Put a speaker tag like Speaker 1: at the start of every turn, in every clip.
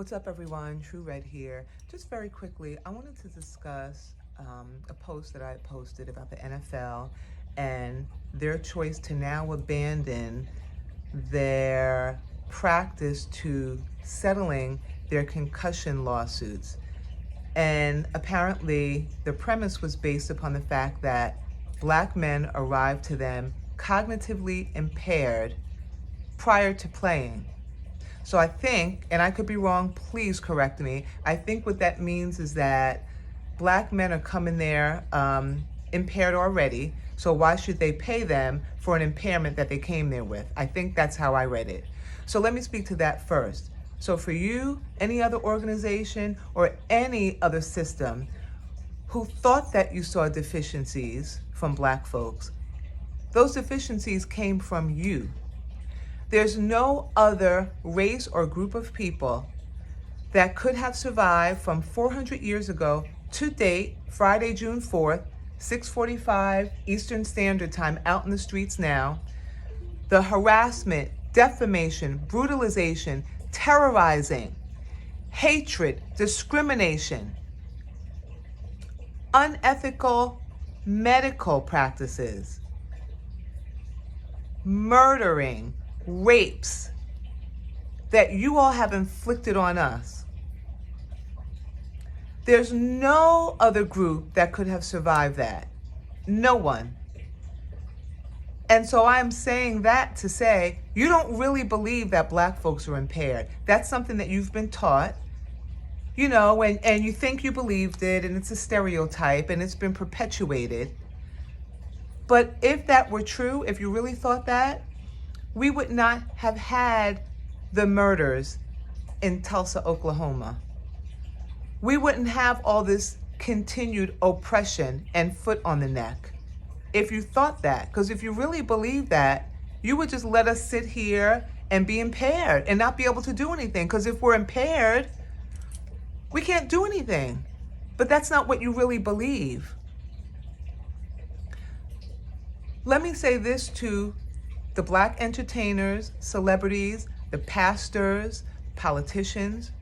Speaker 1: What's up, everyone? True Red here. Just very quickly, I wanted to discuss a post that I posted about the NFL and their choice to now abandon their practice to settling their concussion lawsuits. And apparently, the premise was based upon the fact that black men arrived to them cognitively impaired prior to playing. So I think, and I could be wrong, please correct me, I think what that means is that black men are coming there impaired already, so why should they pay them for an impairment that they came there with? I think that's how I read it. So let me speak to that first. So for you, any other organization or any other system who thought that you saw deficiencies from black folks, those deficiencies came from you. There's no other race or group of people that could have survived from 400 years ago to date, Friday, June 4th, 6:45 Eastern Standard Time, out in the streets now. The harassment, defamation, brutalization, terrorizing, hatred, discrimination, unethical medical practices, murdering, rapes that you all have inflicted on us. There's no other group that could have survived that. No one. And so I'm saying that to say, you don't really believe that black folks are impaired. That's something that you've been taught, and you think you believed it, and it's a stereotype, and it's been perpetuated. But if that were true, if you really thought that, we would not have had the murders in Tulsa, Oklahoma. We wouldn't have all this continued oppression and foot on the neck if you thought that. Because if you really believe that, you would just let us sit here and be impaired and not be able to do anything. Because if we're impaired, we can't do anything. But that's not what you really believe. Let me say this to the black entertainers, celebrities, the pastors, politicians,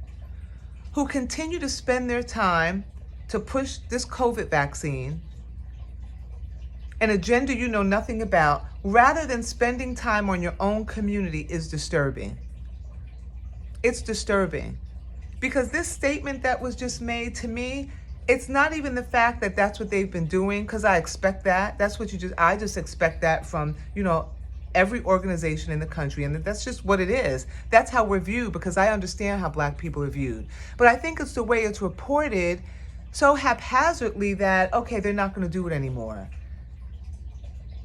Speaker 1: who continue to spend their time to push this COVID vaccine, an agenda you know nothing about, rather than spending time on your own community, is disturbing. It's disturbing. Because this statement that was just made, to me, it's not even the fact that that's what they've been doing, because I expect that. I just expect that from, every organization in the country, and that's just what it is. That's how we're viewed, because I understand how black people are viewed. But I think it's the way it's reported so haphazardly that, okay, they're not going to do it anymore.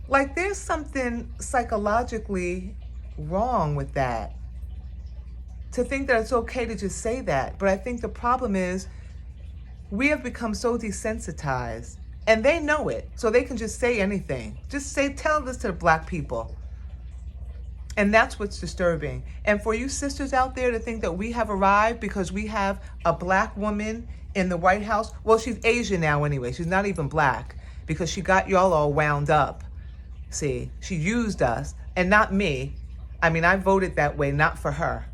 Speaker 1: Like, there's something psychologically wrong with that, to think that it's okay to just say that. But I think the problem is we have become so desensitized, and they know it, so they can just say anything. Tell this to the black people. And that's what's disturbing. And for you sisters out there to think that we have arrived because we have a black woman in the White House, well, she's Asian now anyway. She's not even black, because she got y'all all wound up. See, she used us, and not me. I mean, I voted that way, not for her.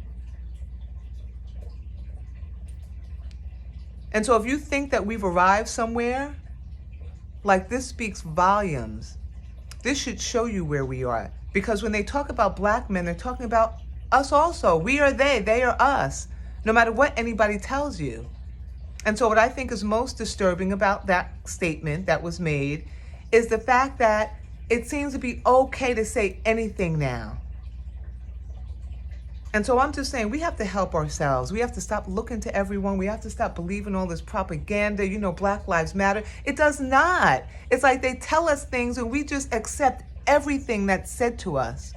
Speaker 1: And so if you think that we've arrived somewhere, like, this speaks volumes. This should show you where we are. Because when they talk about black men, they're talking about us also. We are they are us, no matter what anybody tells you. And so what I think is most disturbing about that statement that was made is the fact that it seems to be okay to say anything now. And so I'm just saying, we have to help ourselves. We have to stop looking to everyone. We have to stop believing all this propaganda, Black Lives Matter. It does not. It's like they tell us things and we just accept everything that's said to us.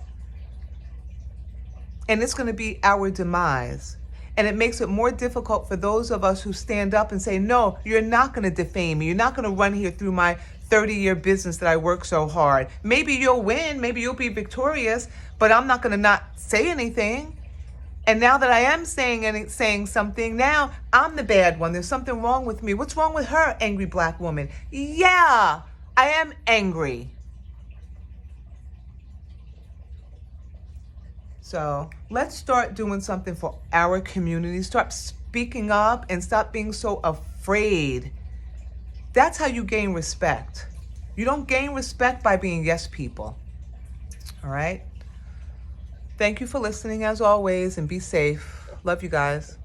Speaker 1: And it's going to be our demise. And it makes it more difficult for those of us who stand up and say, no, you're not going to defame me. You're not going to run here through my 30-year business that I work so hard. Maybe you'll win. Maybe you'll be victorious. But I'm not going to not say anything. And now that I am saying something, now I'm the bad one. There's something wrong with me. What's wrong with her, angry black woman? Yeah, I am angry. So let's start doing something for our community. Start speaking up and stop being so afraid. That's how you gain respect. You don't gain respect by being yes people. All right? Thank you for listening as always, and be safe. Love you guys.